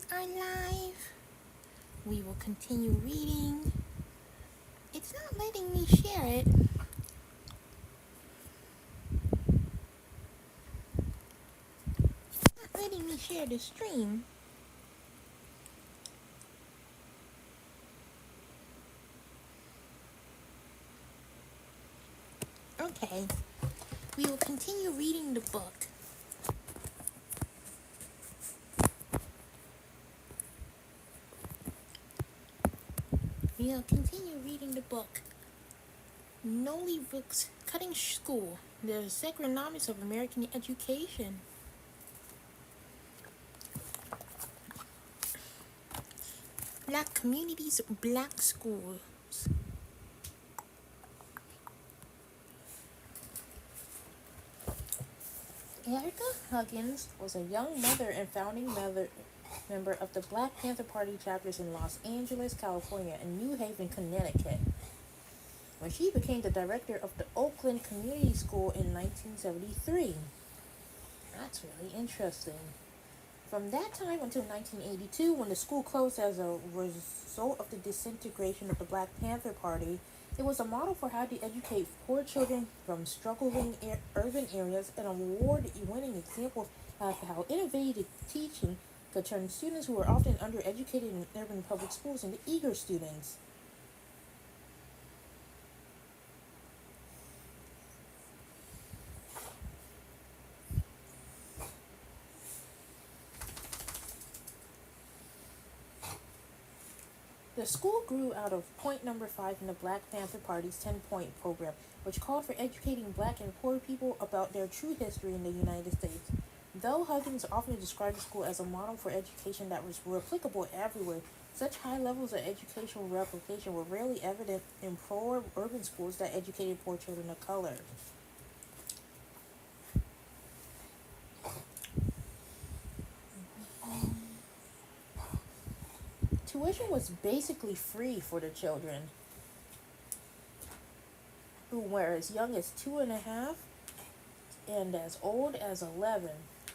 We are live. We will continue reading. It's not letting me share it. It's not letting me share the stream. Okay. We will continue reading the book. We'll continue reading the book. Nollywood's Cutting School, The Economics of American Education. Black communities, black schools. Erica Huggins was a young mother and founding member of the Black Panther Party chapters in Los Angeles, California, and New Haven, Connecticut. When she became the director of the Oakland Community School in 1973. That's really interesting. From that time until 1982, when the school closed as a result of the disintegration of the Black Panther Party, it was a model for how to educate poor children from struggling urban areas and award-winning examples of how innovative teaching could turn students who were often undereducated in urban public schools into eager students. The school grew out of point number 5 in the Black Panther Party's 10-point program, which called for educating black and poor people about their true history in the United States. Though Huggins often described the school as a model for education that was replicable everywhere, such high levels of educational replication were rarely evident in poor urban schools that educated poor children of color. Tuition was basically free for the children, who were as young as 2.5 and as old as 11.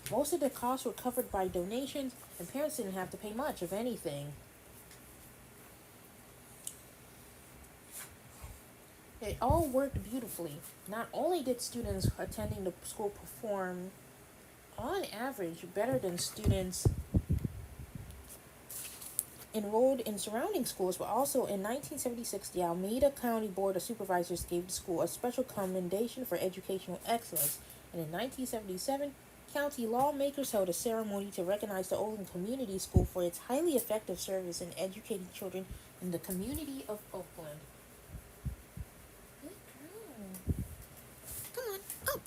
Most of the costs were covered by donations, and parents didn't have to pay much, if anything. It all worked beautifully. Not only did students attending the school perform, on average, better than students enrolled in surrounding schools, but also in 1976, the Alameda County Board of Supervisors gave the school a special commendation for educational excellence. And in 1977, county lawmakers held a ceremony to recognize the Oakland Community School for its highly effective service in educating children in the community of Oakland. Good girl. Come on, up.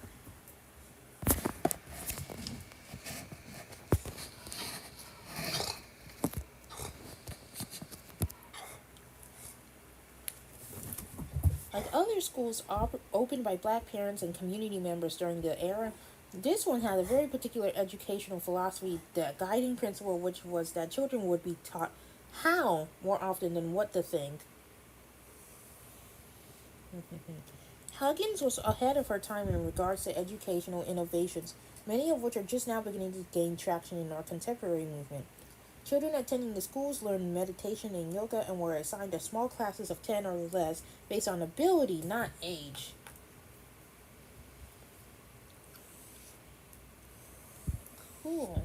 Like other schools opened by black parents and community members during the era, this one had a very particular educational philosophy, the guiding principle which was that children would be taught how more often than what to think. Huggins was ahead of her time in regards to educational innovations, many of which are just now beginning to gain traction in our contemporary movement. Children attending the schools learned meditation and yoga and were assigned to small classes of 10 or less based on ability, not age. Cool.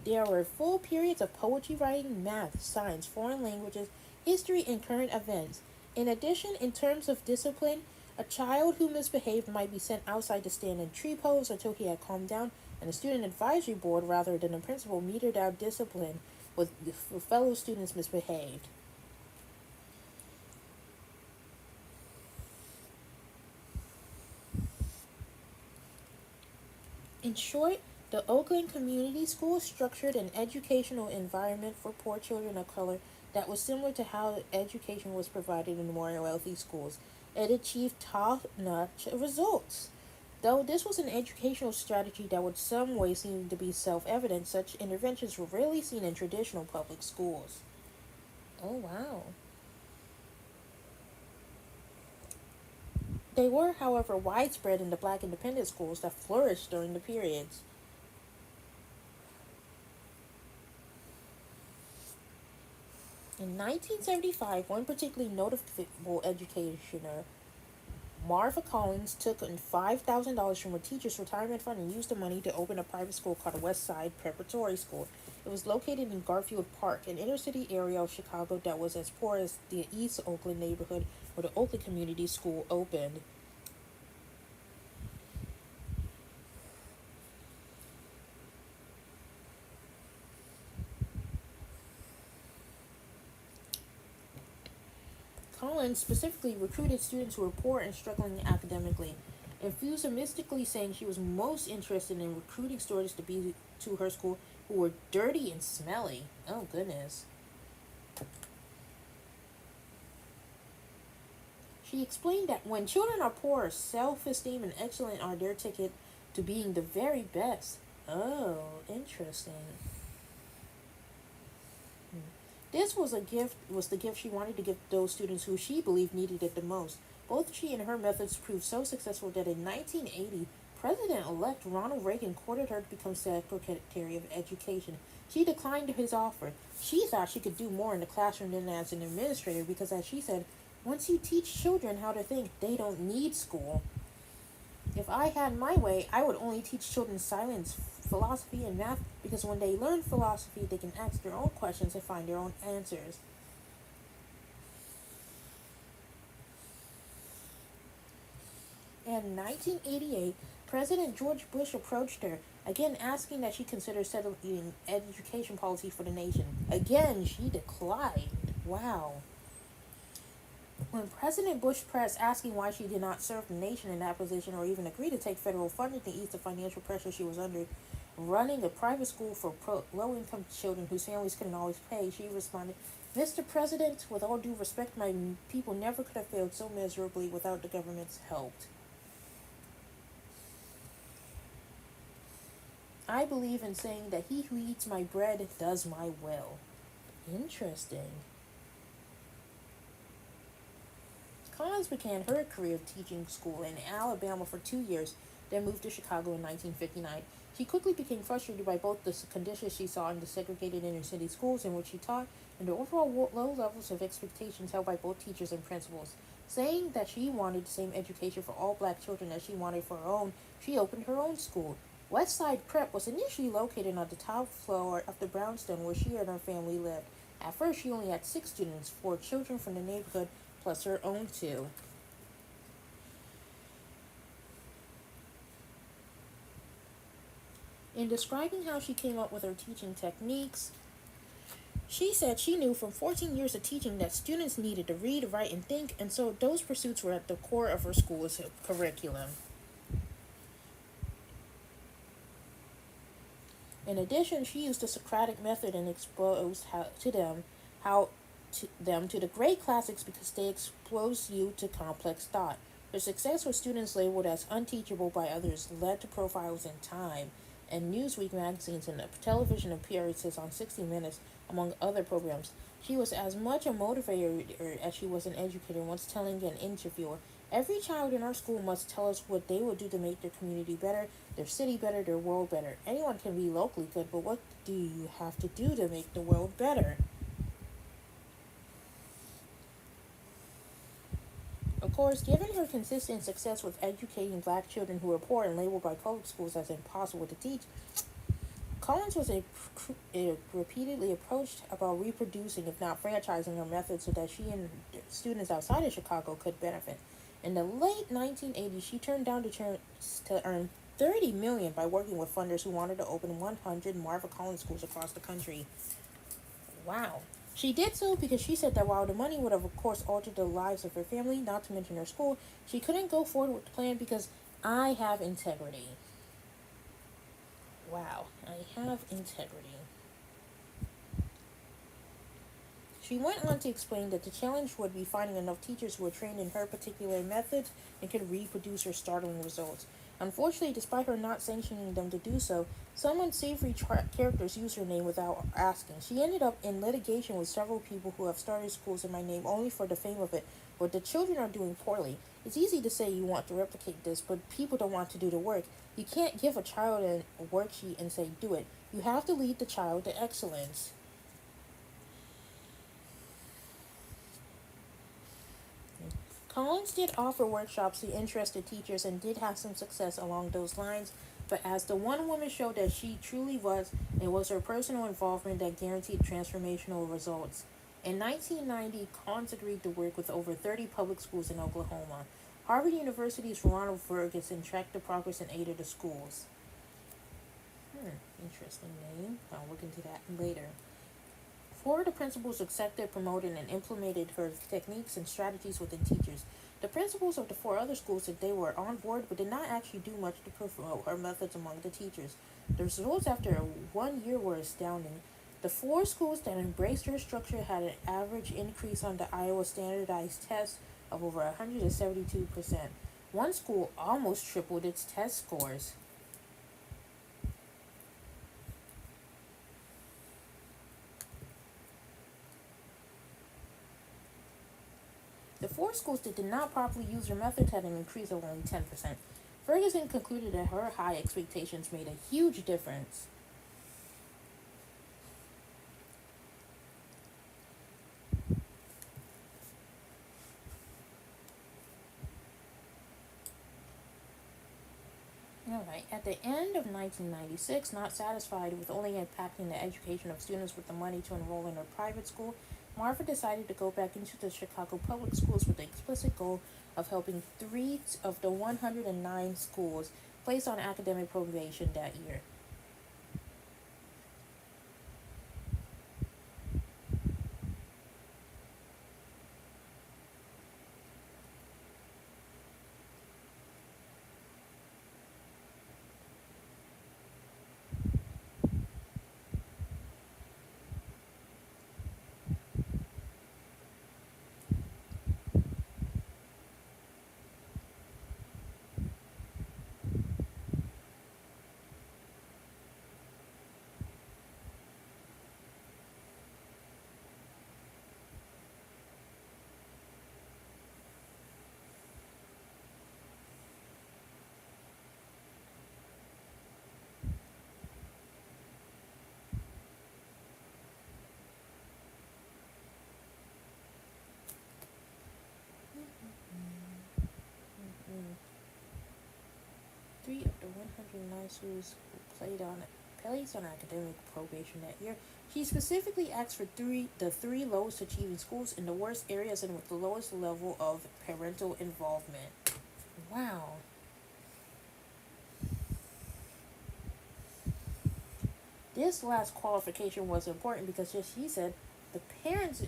There were full periods of poetry writing, math, science, foreign languages, history, and current events. In addition, in terms of discipline, a child who misbehaved might be sent outside to stand in tree pose until he had calmed down, and the student advisory board, rather than the principal, metered out discipline with fellow students misbehaved. In short, the Oakland Community School structured an educational environment for poor children of color that was similar to how education was provided in more wealthy schools. It achieved top-notch results. Though this was an educational strategy that would some way seem to be self-evident, such interventions were rarely seen in traditional public schools. Oh, wow. They were, however, widespread in the black independent schools that flourished during the periods. In 1975, one particularly notable educator, Marva Collins, took in $5,000 from her teacher's retirement fund and used the money to open a private school called West Side Preparatory School. It was located in Garfield Park, an inner city area of Chicago that was as poor as the East Oakland neighborhood where the Oakland Community School opened. Collins specifically recruited students who were poor and struggling academically, enthusiastically saying she was most interested in recruiting students to be to her school who were dirty and smelly. Oh goodness. She explained that when children are poor, self-esteem and excellence are their ticket to being the very best. Oh, interesting. This was the gift she wanted to give those students who she believed needed it the most. Both she and her methods proved so successful that in 1980, President-elect Ronald Reagan courted her to become Secretary of Education. She declined his offer. She thought she could do more in the classroom than as an administrator because, as she said, once you teach children how to think, they don't need school. If I had my way, I would only teach children science, philosophy, and math because when they learn philosophy, they can ask their own questions and find their own answers. In 1988, President George Bush approached her, again asking that she consider settling education policy for the nation. Again, she declined. Wow. When President Bush pressed asking why she did not serve the nation in that position or even agree to take federal funding to ease the financial pressure she was under running a private school for low-income children whose families couldn't always pay, she responded, Mr. President, with all due respect, my people never could have failed so miserably without the government's help. I believe in saying that he who eats my bread does my will. Interesting. Collins began her career of teaching school in Alabama for 2 years, then moved to Chicago in 1959. She quickly became frustrated by both the conditions she saw in the segregated inner-city schools in which she taught and the overall low levels of expectations held by both teachers and principals. Saying that she wanted the same education for all black children as she wanted for her own, she opened her own school. Westside Prep was initially located on the top floor of the brownstone where she and her family lived. At first, she only had 6 students, 4 children from the neighborhood, plus her own 2. In describing how she came up with her teaching techniques, she said she knew from 14 years of teaching that students needed to read, write, and think, and so those pursuits were at the core of her school's curriculum. In addition, she used the Socratic method and exposed them to the great classics because they expose you to complex thought. Her success with students labeled as unteachable by others led to profiles in Time and Newsweek magazines and television appearances on 60 Minutes, among other programs. She was as much a motivator as she was an educator, once telling an interviewer, every child in our school must tell us what they will do to make their community better, their city better, their world better. Anyone can be locally good, but what do you have to do to make the world better? Of course, given her consistent success with educating black children who were poor and labeled by public schools as impossible to teach, Collins was repeatedly approached about reproducing, if not franchising, her methods so that she and students outside of Chicago could benefit. In the late 1980s, she turned down the chance to earn $30 million by working with funders who wanted to open 100 Marva Collins schools across the country. Wow. She did so because she said that while the money would have, of course, altered the lives of her family, not to mention her school, she couldn't go forward with the plan because I have integrity. Wow, I have integrity. She went on to explain that the challenge would be finding enough teachers who were trained in her particular methods and could reproduce her startling results. Unfortunately, despite her not sanctioning them to do so, some unsavory characters used her name without asking. She ended up in litigation with several people who have started schools in my name only for the fame of it, but the children are doing poorly. It's easy to say you want to replicate this, but people don't want to do the work. You can't give a child a worksheet and say, do it. You have to lead the child to excellence. Collins did offer workshops to interested teachers and did have some success along those lines, but as the one woman showed that she truly was, it was her personal involvement that guaranteed transformational results. In 1990, Collins agreed to work with over 30 public schools in Oklahoma. Harvard University's Ronald Ferguson tracked the progress and aided the schools. Interesting name. I'll look into that later. Four of the principals accepted, promoted, and implemented her techniques and strategies within teachers. The principals of the four other schools said they were on board but did not actually do much to promote her methods among the teachers. The results after 1 year were astounding. The four schools that embraced her structure had an average increase on the Iowa standardized test of over 172%. One school almost tripled its test scores. The four schools that did not properly use her methods had an increase of only 10%. Ferguson concluded that her high expectations made a huge difference. Alright, at the end of 1996, not satisfied with only impacting the education of students with the money to enroll in a private school, Marfa decided to go back into the Chicago public schools with the explicit goal of helping 3 of the 109 schools placed on academic probation that year. Three of the 109 schools placed on academic probation that year. She specifically asked for the three lowest achieving schools in the worst areas and with the lowest level of parental involvement. Wow. This last qualification was important because, as she said, the parents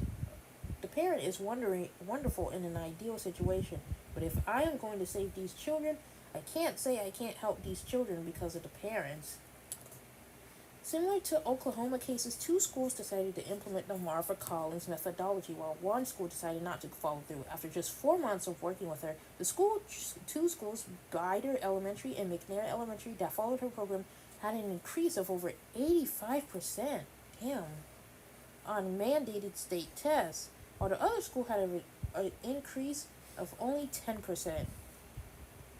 the parent is wonderful in an ideal situation, but if I am going to save these children, I can't say I can't help these children because of the parents. Similar to Oklahoma cases, two schools decided to implement the Marfa Collins methodology, while one school decided not to follow through. After just 4 months of working with her, two schools, Guider Elementary and McNair Elementary, that followed her program, had an increase of over 85%. Damn. On mandated state tests, while the other school had an increase of only 10%.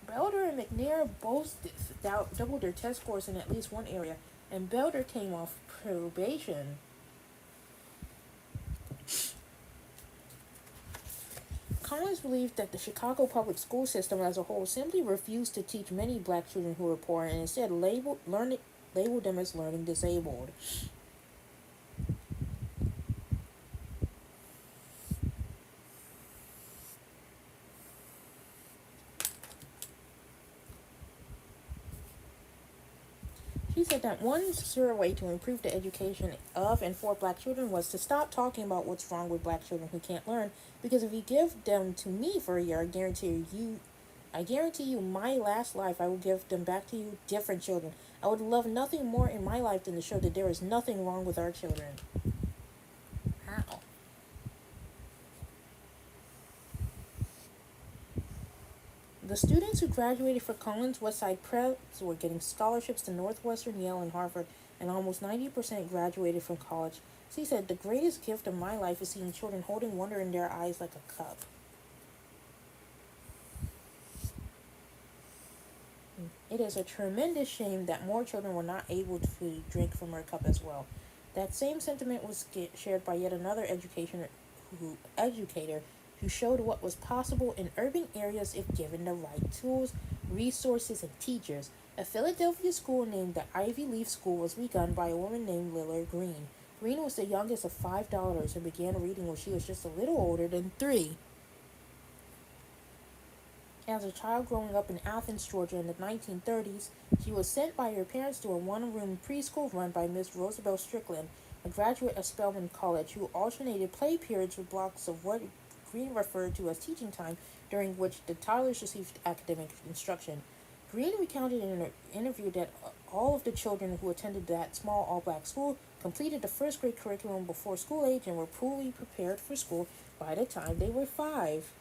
Belder and McNair both doubled their test scores in at least one area, and Belder came off probation. Collins believed that the Chicago public school system as a whole simply refused to teach many black children who were poor and instead labeled them as learning disabled. She said that one sure way to improve the education of and for black children was to stop talking about what's wrong with black children who can't learn, because if you give them to me for a year, I guarantee you my last life I will give them back to you different children. I would love nothing more in my life than to show that there is nothing wrong with our children. How? The students who graduated from Collins Westside Preps were getting scholarships to Northwestern, Yale, and Harvard, and almost 90% graduated from college. She said, "The greatest gift of my life is seeing children holding wonder in their eyes like a cup." It is a tremendous shame that more children were not able to drink from her cup as well. That same sentiment was shared by yet another educator who showed what was possible in urban areas if given the right tools, resources, and teachers. A Philadelphia school named the Ivy Leaf School was begun by a woman named Liller Green. Green was the youngest of five daughters and began reading when she was just a little older than three. As a child growing up in Athens, Georgia in the 1930s, she was sent by her parents to a one-room preschool run by Miss Rosabelle Strickland, a graduate of Spelman College, who alternated play periods with blocks of what Green referred to as teaching time, during which the toddlers received academic instruction. Green recounted in an interview that all of the children who attended that small all-black school completed the first grade curriculum before school age and were fully prepared for school by the time they were five.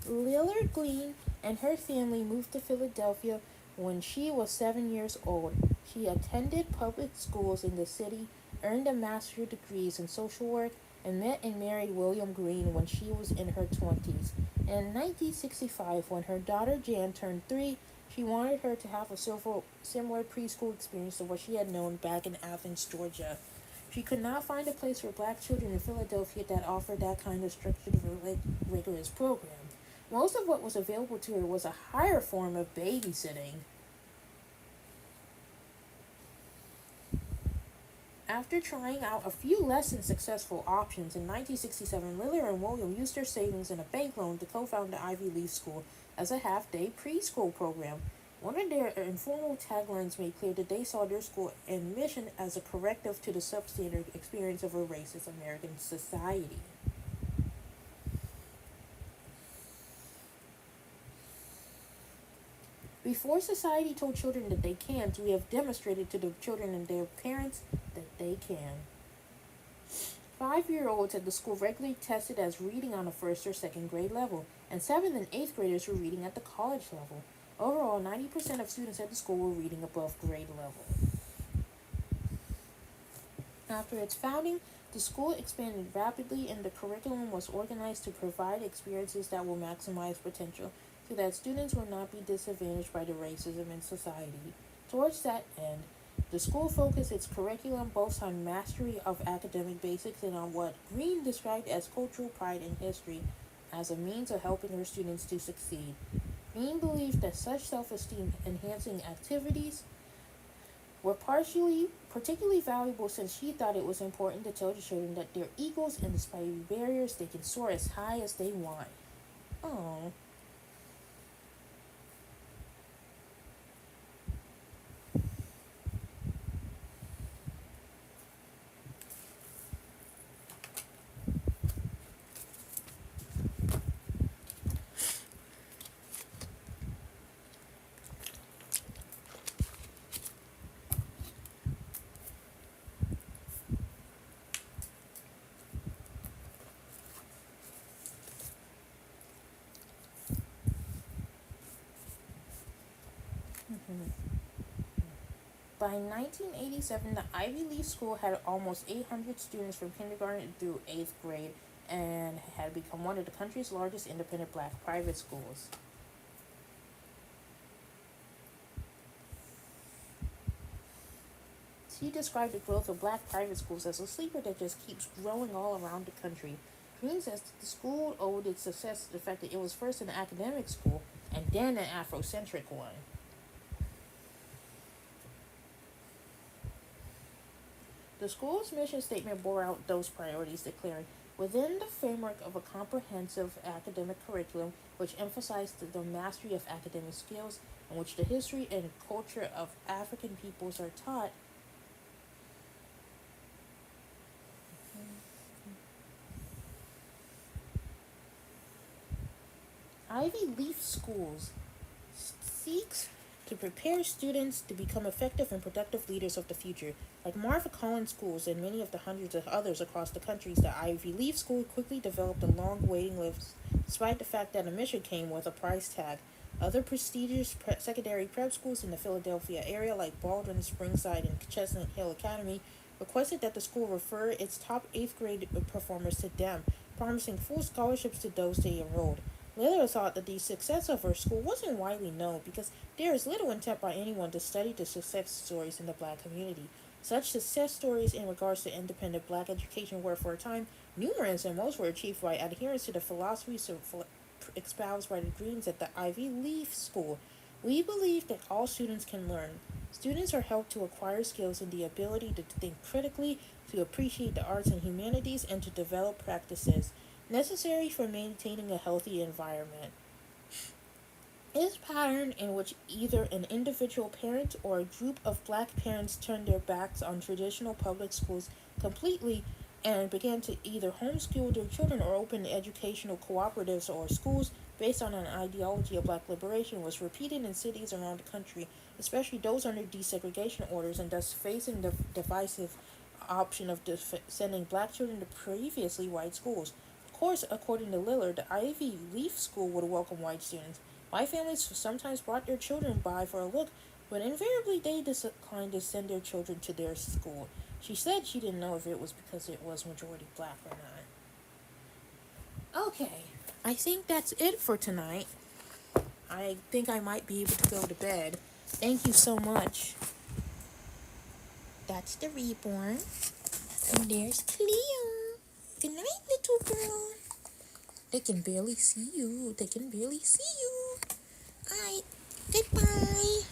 Lillard Green and her family moved to Philadelphia when she was 7 years old. She attended public schools in the city, earned a master's degrees in social work, and met and married William Green when she was in her 20s. In 1965, when her daughter Jan turned 3, she wanted her to have a similar preschool experience to what she had known back in Athens, Georgia. She could not find a place for black children in Philadelphia that offered that kind of structured, rigorous program. Most of what was available to her was a higher form of babysitting. After trying out a few less than successful options, in 1967, Liller and William used their savings and a bank loan to co-found the Ivy Leaf School as a half-day preschool program. One of their informal taglines made clear that they saw their school and mission as a corrective to the substandard experience of a racist American society. Before society told children that they can't, we have demonstrated to the children and their parents that they can. 5-year-olds at the school regularly tested as reading on the first or second grade level, and 7th and 8th graders were reading at the college level. Overall, 90% of students at the school were reading above grade level. After its founding, the school expanded rapidly and the curriculum was organized to provide experiences that will maximize potential so that students will not be disadvantaged by the racism in society. Towards that end, the school focused its curriculum both on mastery of academic basics and on what Green described as cultural pride and history as a means of helping her students to succeed. Green believed that such self-esteem enhancing activities were particularly valuable since she thought it was important to tell the children that they're equals and despite barriers they can soar as high as they want. Oh. By 1987, the Ivy Leaf School had almost 800 students from kindergarten through 8th grade and had become one of the country's largest independent black private schools. She described the growth of black private schools as a sleeper that just keeps growing all around the country. Green says that the school owed its success to the fact that it was first an academic school and then an Afrocentric one. The school's mission statement bore out those priorities, declaring, within the framework of a comprehensive academic curriculum which emphasized the mastery of academic skills in which the history and culture of African peoples are taught, Ivy Leaf Schools seeks to prepare students to become effective and productive leaders of the future. Like Martha Collins Schools and many of the hundreds of others across the country, the Ivy Leaf School quickly developed a long waiting list, despite the fact that admission came with a price tag. Other prestigious secondary prep schools in the Philadelphia area, like Baldwin, Springside, and Chestnut Hill Academy, requested that the school refer its top 8th grade performers to them, promising full scholarships to those they enrolled. Liller thought that the success of her school wasn't widely known because there is little intent by anyone to study the success stories in the black community. Such success stories in regards to independent black education were, for a time, numerous, and most were achieved by adherence to the philosophies espoused by the Greens at the Ivy Leaf School. We believe that all students can learn. Students are helped to acquire skills and the ability to think critically, to appreciate the arts and humanities, and to develop practices necessary for maintaining a healthy environment. This pattern in which either an individual parent or a group of black parents turned their backs on traditional public schools completely and began to either homeschool their children or open educational cooperatives or schools based on an ideology of black liberation was repeated in cities around the country, especially those under desegregation orders and thus facing the divisive option of sending black children to previously white schools. Of course, according to Lillard, the Ivy Leaf School would welcome white students. White families sometimes brought their children by for a look, but invariably they declined to send their children to their school. She said she didn't know if it was because it was majority black or not. Okay, I think that's it for tonight. I think I might be able to go to bed. Thank you so much. That's the reborn. And there's Cleo. Good night, little girl. They can barely see you. Alright, goodbye.